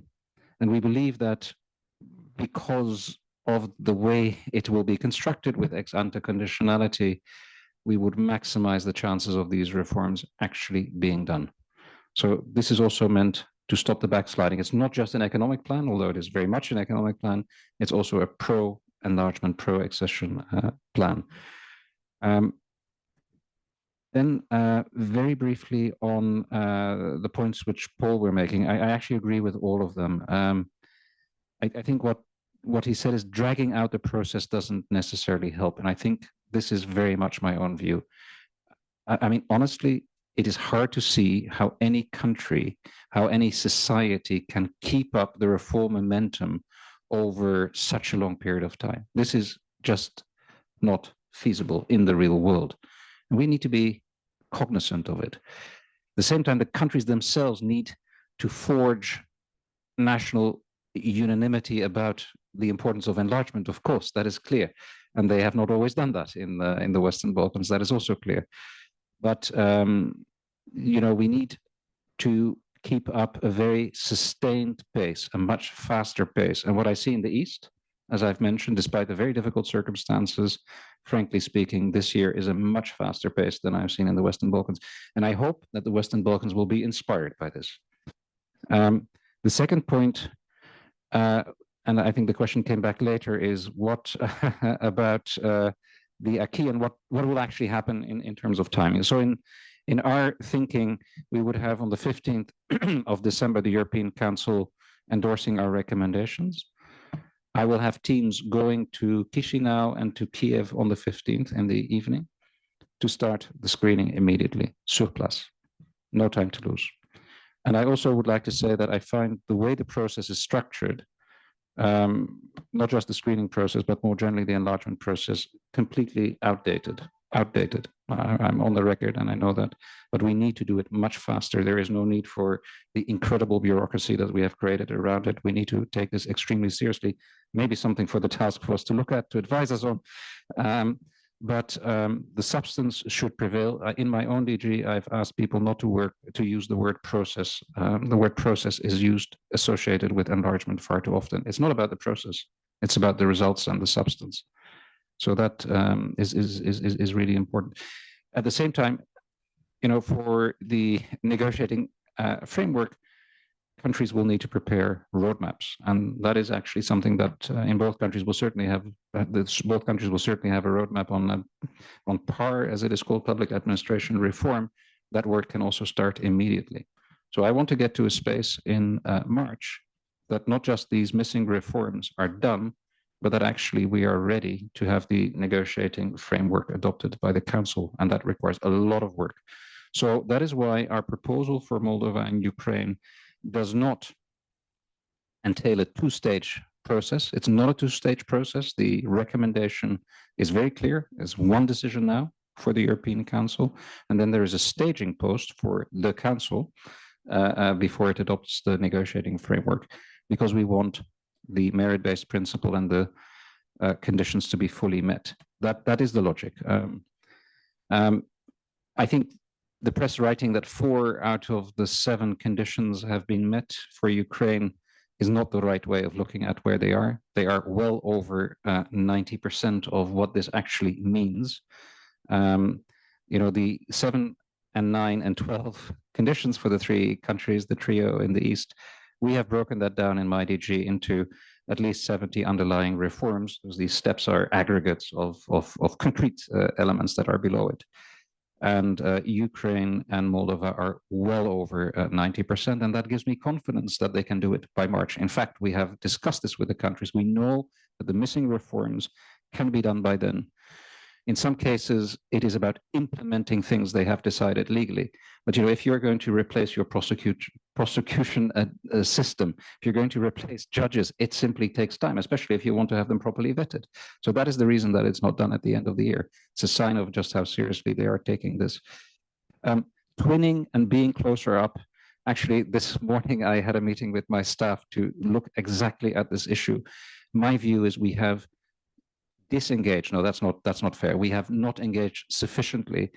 we believe that because of the way it will be constructed with ex-ante conditionality, we would maximize the chances of these reforms actually being done. So this is also meant to stop the backsliding. It's not just an economic plan, although it is very much an economic plan. It's also a pro-enlargement, pro-accession plan. Then very briefly on the points which Paul were making, I actually agree with all of them. I think what he said is dragging out the process doesn't necessarily help. And I think this is very much my own view. I mean, honestly, it is hard to see how any country, how any society can keep up the reform momentum over such a long period of time. This is just not feasible in the real world. And we need to be cognizant of it. At the same time, the countries themselves need to forge national unanimity about the importance of enlargement. Of course, that is clear. And they have not always done that in the Western Balkans. That is also clear. But, you know, we need to keep up a very sustained pace, a much faster pace. And what I see in the East, as I've mentioned, despite the very difficult circumstances, frankly speaking, this year is a much faster pace than I've seen in the Western Balkans. And I hope that the Western Balkans will be inspired by this. The second point, and I think the question came back later, is what about the acquis and what will actually happen in terms of timing. So in our thinking, we would have on the 15th of December, the European Council endorsing our recommendations. I will have teams going to Chisinau and to Kiev on the 15th in the evening. to start the screening immediately, sur place. No time to lose. And I also would like to say that I find the way the process is structured, not just the screening process, but more generally the enlargement process, completely outdated. I'm on the record and I know that, but we need to do it much faster. There is no need for the incredible bureaucracy that we have created around it. We need to take this extremely seriously, maybe something for the task force to look at, to advise us on. But the substance should prevail. In my own DG, I've asked people not to use the word process. The word process is used associated with enlargement far too often. It's not about the process. It's about the results and the substance. So that is really important. At the same time, for the negotiating framework, countries will need to prepare roadmaps, and that is actually something that in both countries will certainly have. Both countries will certainly have a roadmap on PAR, as it is called, public administration reform. That work can also start immediately. So I want to get to a space in March that not just these missing reforms are done, but that actually we are ready to have the negotiating framework adopted by the Council, and that requires a lot of work. So that is why our proposal for Moldova and Ukraine does not entail a two-stage process. It's not a two-stage process. The recommendation is very clear. It's one decision now for the European Council, and then there is a staging post for the Council before it adopts the negotiating framework, because we want the merit-based principle and the conditions to be fully met. That is the logic. I think the press writing that 4 out of the 7 conditions have been met for Ukraine is not the right way of looking at where they are. They are well over 90% of what this actually means. The 7 and 9 and 12 conditions for the 3 countries, the trio in the East, we have broken that down in my DG into at least 70 underlying reforms, because these steps are aggregates of concrete elements that are below it. And Ukraine and Moldova are well over 90%, and that gives me confidence that they can do it by March. In fact, we have discussed this with the countries. We know that the missing reforms can be done by then. In some cases, it is about implementing things they have decided legally. But if you're going to replace your prosecution system, if you're going to replace judges, it simply takes time, especially if you want to have them properly vetted. So that is the reason that it's not done at the end of the year. It's a sign of just how seriously they are taking this. Twinning and being closer up. Actually, this morning I had a meeting with my staff to look exactly at this issue. My view is we have disengaged. No, that's not fair. We have not engaged sufficiently,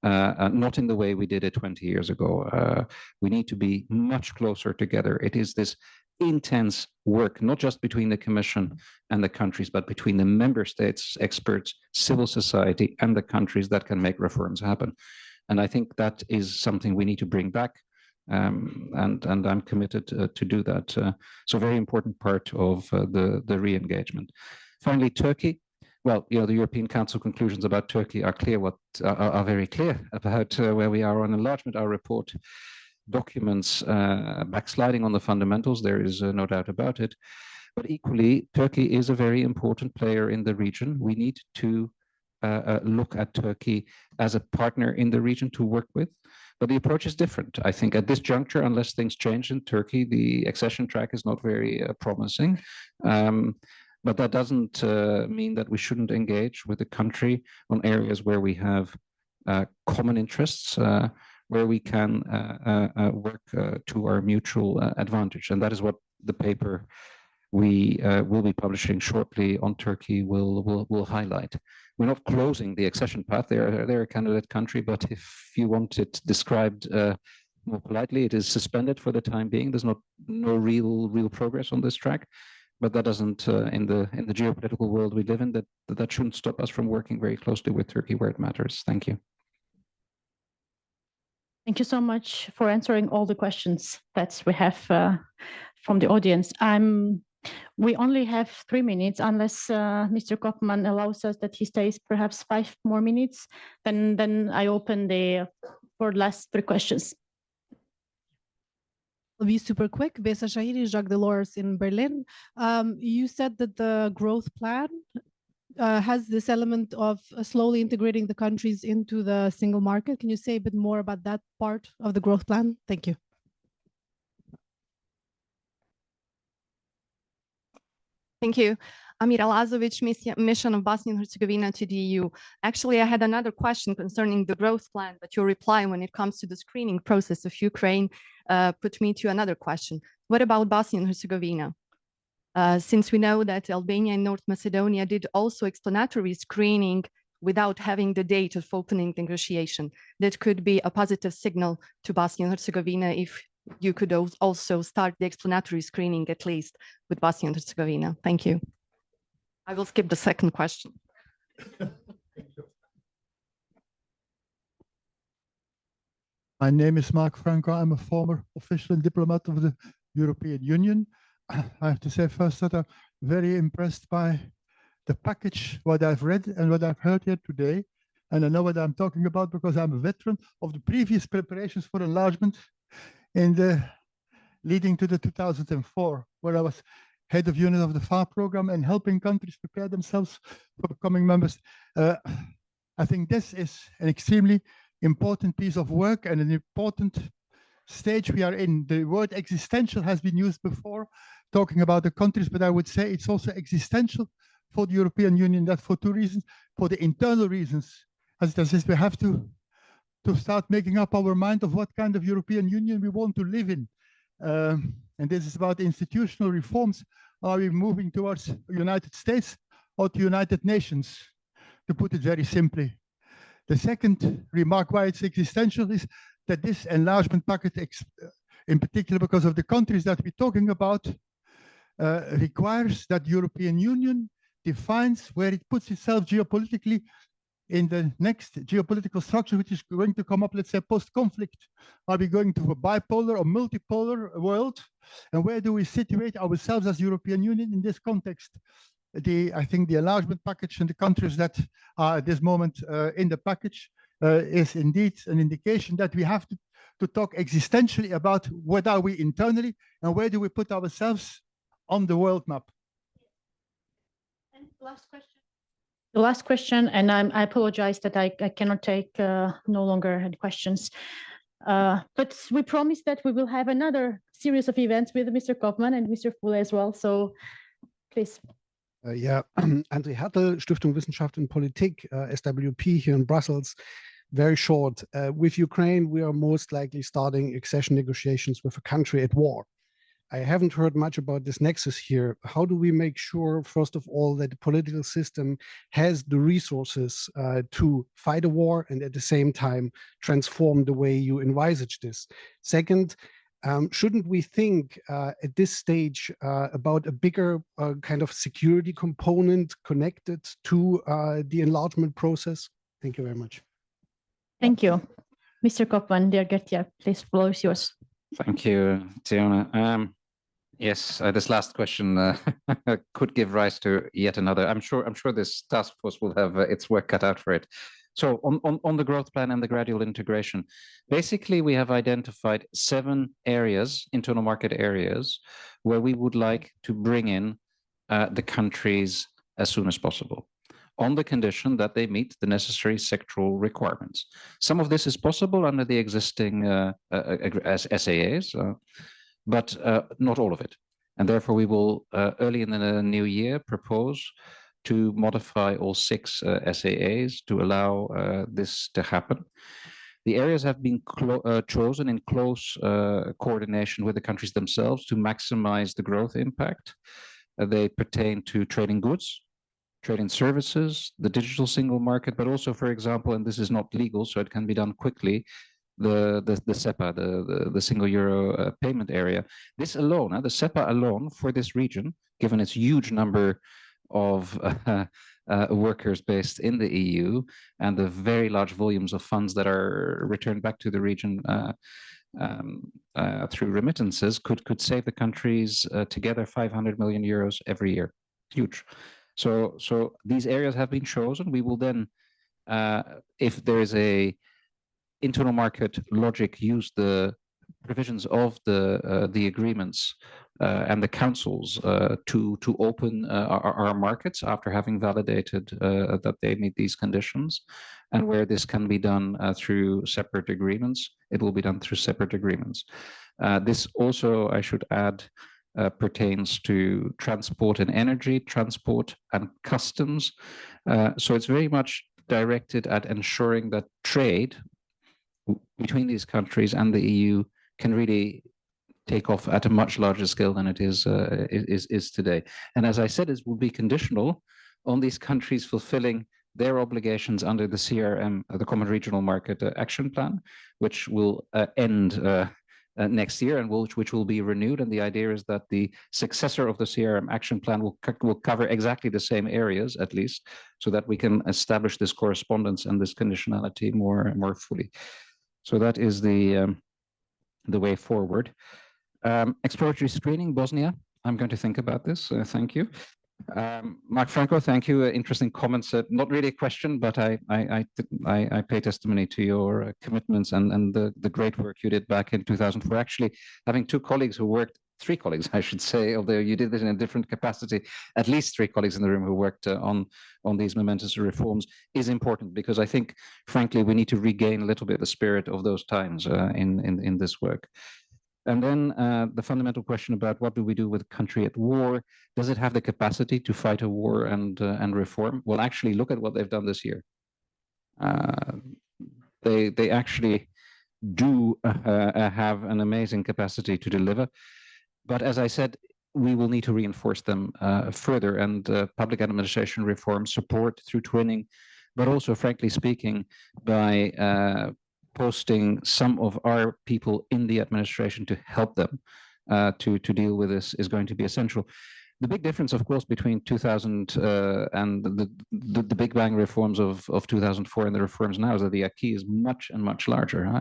not in the way we did it 20 years ago. We need to be much closer together. It is this intense work, not just between the Commission and the countries, but between the member states, experts, civil society, and the countries that can make reforms happen. And I think that is something we need to bring back. And I'm committed to do that. So very important part of the re-engagement. Finally, Turkey. Well, the European Council conclusions about Turkey are clear. Are very clear about where we are on enlargement. Our report documents backsliding on the fundamentals. There is no doubt about it. But equally, Turkey is a very important player in the region. We need to look at Turkey as a partner in the region to work with. But the approach is different. I think at this juncture, unless things change in Turkey, the accession track is not very promising. But that doesn't mean that we shouldn't engage with the country on areas where we have common interests, where we can work to our mutual advantage. And that is what the paper we will be publishing shortly on Turkey will highlight. We're not closing the accession path. They're a candidate country, but if you want it described more politely, it is suspended for the time being. There's no real progress on this track. But that doesn't, in the geopolitical world we live in, that shouldn't stop us from working very closely with Turkey where it matters. Thank you. Thank you so much for answering all the questions that we have from the audience. We only have 3 minutes, unless Mr. Koopman allows us that he stays perhaps 5 more minutes. Then I open for the last 3 questions. I'll be super quick. Besa Shahidi, Jacques Delors in Berlin. You said that the growth plan has this element of slowly integrating the countries into the single market. Can you say a bit more about that part of the growth plan? Thank you. Thank you. Amira Lazovic, mission of Bosnia and Herzegovina to the EU. Actually, I had another question concerning the growth plan, but your reply when it comes to the screening process of Ukraine put me to another question. What about Bosnia and Herzegovina? Since we know that Albania and North Macedonia did also explanatory screening without having the date of opening negotiation, that could be a positive signal to Bosnia and Herzegovina if you could also start the explanatory screening at least with Bosnia and Herzegovina. Thank you. I will skip the second question. My name is Mark Franco. I'm a former official diplomat of the European Union. I have to say first that I'm very impressed by the package, what I've read and what I've heard here today. And I know what I'm talking about because I'm a veteran of the previous preparations for enlargement in the leading to the 2004, where I was head of unit of the FAR program and helping countries prepare themselves for becoming members. I think this is an extremely important piece of work and an important stage we are in. The word existential has been used before, talking about the countries, but I would say it's also existential for the European Union, that for two reasons. For the internal reasons, as it is, we have to start making up our mind of what kind of European Union we want to live in. And this is about institutional reforms. Are we moving towards the United States or to United Nations, to put it very simply? The second remark why it's existential is that this enlargement package, in particular because of the countries that we're talking about, requires that the European Union defines where it puts itself geopolitically in the next geopolitical structure, which is going to come up, let's say, post-conflict. Are we going to a bipolar or multipolar world? And where do we situate ourselves as European Union in this context? I think the enlargement package and the countries that are at this moment in the package is indeed an indication that we have to talk existentially about what are we internally and where do we put ourselves on the world map. And last question. The last question, and I apologize that I cannot take no longer any questions. But we promised that we will have another series of events with Mr. Koopman and Mr. Füle as well. So please. Yeah, André Hattel, Stiftung Wissenschaft und Politik, SWP here in Brussels. Very short. With Ukraine, we are most likely starting accession negotiations with a country at war. I haven't heard much about this nexus here. How do we make sure, first of all, that the political system has the resources to fight a war and at the same time transform the way you envisage this? Second, shouldn't we think at this stage about a bigger kind of security component connected to the enlargement process? Thank you very much. Thank you. Mr. Koopman, dear Gert Jan, please, the floor is yours. Thank you, Teona. Yes, this last question could give rise to yet another. I'm sure this task force will have its work cut out for it. So on the growth plan and the gradual integration, basically we have identified 7 areas, internal market areas, where we would like to bring in the countries as soon as possible, on the condition that they meet the necessary sectoral requirements. Some of this is possible under the existing SAAs, but not all of it. And therefore we will, early in the new year, propose to modify all 6 SAAs to allow this to happen. The areas have been chosen in close coordination with the countries themselves to maximize the growth impact. They pertain to trading goods, trade in services, the digital single market, but also, for example, and this is not legal, so it can be done quickly, the SEPA, the single euro payment area. This alone, the SEPA alone for this region, given its huge number of workers based in the EU and the very large volumes of funds that are returned back to the region through remittances, could save the countries together 500 million euros every year. Huge. So these areas have been chosen. We will then, if there is a internal market logic, use the provisions of the agreements and the councils to open our markets after having validated that they meet these conditions, and where this can be done through separate agreements, it will be done through separate agreements. This also, I should add, pertains to transport and energy, transport and customs. So it's very much directed at ensuring that trade between these countries and the EU can really take off at a much larger scale than it is today. And as I said, it will be conditional on these countries fulfilling their obligations under the CRM, the Common Regional Market Action Plan, which will end next year and which will be renewed. And the idea is that the successor of the CRM action plan will cover exactly the same areas, at least, so that we can establish this correspondence and this conditionality more fully. So that is the way forward. Exploratory screening, Bosnia. I'm going to think about this. Thank you. Mark Franco, thank you. Interesting comments. Not really a question, but I pay testimony to your commitments and the great work you did back in 2004. Actually, having three colleagues, I should say, although you did this in a different capacity, at least three colleagues in the room who worked on these momentous reforms is important, because I think, frankly, we need to regain a little bit the spirit of those times in this work. And then the fundamental question about what do we do with a country at war? Does it have the capacity to fight a war and reform? Well, actually, look at what they've done this year. They actually do have an amazing capacity to deliver. But as I said, we will need to reinforce them further, and public administration reform, support through twinning, but also, frankly speaking, by posting some of our people in the administration to help them to deal with this is going to be essential. The big difference, of course, between 2000 and the Big Bang reforms of 2004 and the reforms now is that the acquis is much and much larger. Huh?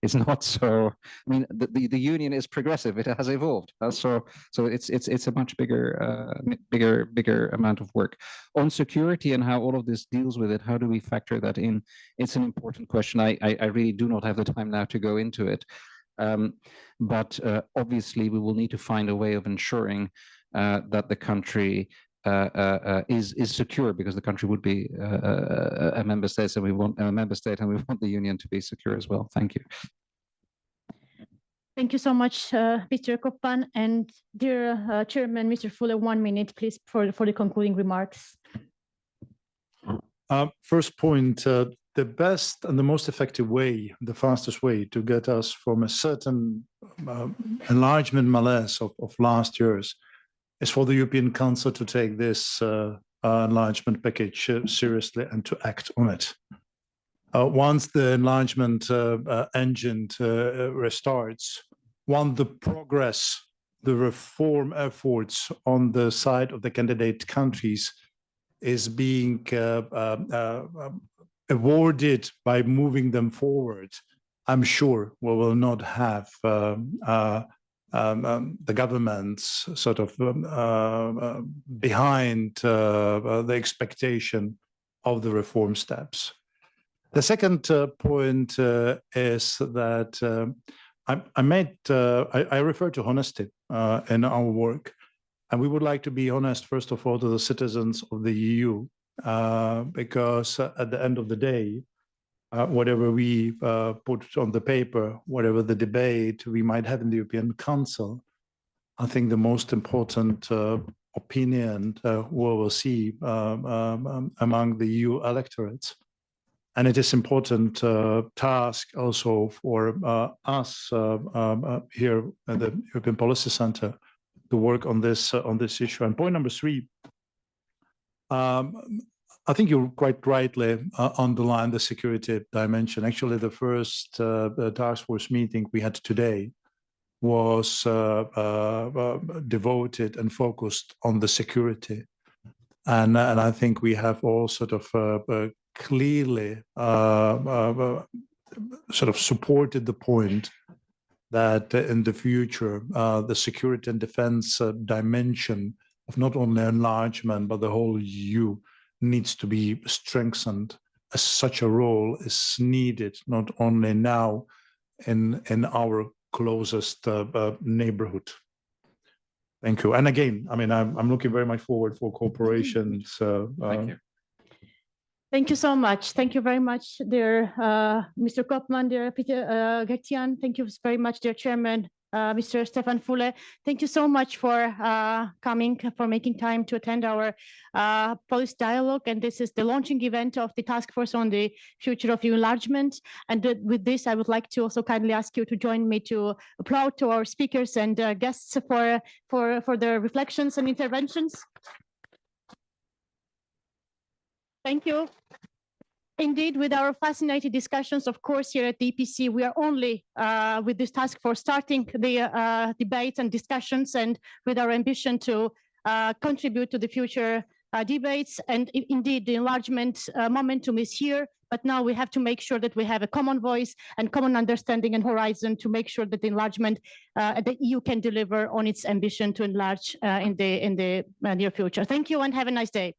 It's not so. I mean, the union is progressive. It has evolved. So it's a much bigger amount of work. On security and how all of this deals with it, how do we factor that in? It's an important question. I really do not have the time now to go into it. But obviously, we will need to find a way of ensuring that the country is secure, because the country would be a member state, and we want the union to be secure as well. Thank you. Thank you so much, Mr. Koopman. And dear Chairman, Mr. Füle, 1 minute, please, for the concluding remarks. First point, the best and the most effective way, the fastest way to get us from a certain enlargement malaise of last year's is for the European Council to take this enlargement package seriously and to act on it. Once the enlargement engine restarts, once the progress, the reform efforts on the side of the candidate countries is being awarded by moving them forward, I'm sure we will not have the governments sort of behind the expectation of the reform steps. The second point is that I refer to honesty in our work, and we would like to be honest, first of all, to the citizens of the EU, because at the end of the day, whatever we put on the paper, whatever the debate we might have in the European Council, I think the most important opinion we will see among the EU electorates. And it is important task also for us here at the European Policy Center to work on this issue. And point number 3, I think you quite rightly underlined the security dimension. Actually, the first task force meeting we had today was devoted and focused on the security. And I think we have all sort of clearly sort of supported the point that in the future, the security and defense dimension of not only enlargement, but the whole EU needs to be strengthened, as such a role is needed not only now in our closest neighborhood. Thank you. And again, I mean, I'm looking very much forward for cooperation. So, Thank you. Thank you so much. Thank you very much, dear Mr. Koopman, dear Peter Gert Jan. Thank you very much, dear Chairman, Mr. Štefan Füle. Thank you so much for coming, for making time to attend our policy dialogue. And this is the launching event of the Task Force on the Future of EU Enlargement. And with this, I would like to also kindly ask you to join me to applaud to our speakers and guests for their reflections and interventions. Thank you. Indeed, with our fascinating discussions, of course, here at the EPC, we are only with this task force starting the debates and discussions, and with our ambition to contribute to the future debates. And indeed, the enlargement momentum is here, but now we have to make sure that we have a common voice and common understanding and horizon to make sure that the enlargement, the EU can deliver on its ambition to enlarge in the near future. Thank you and have a nice day.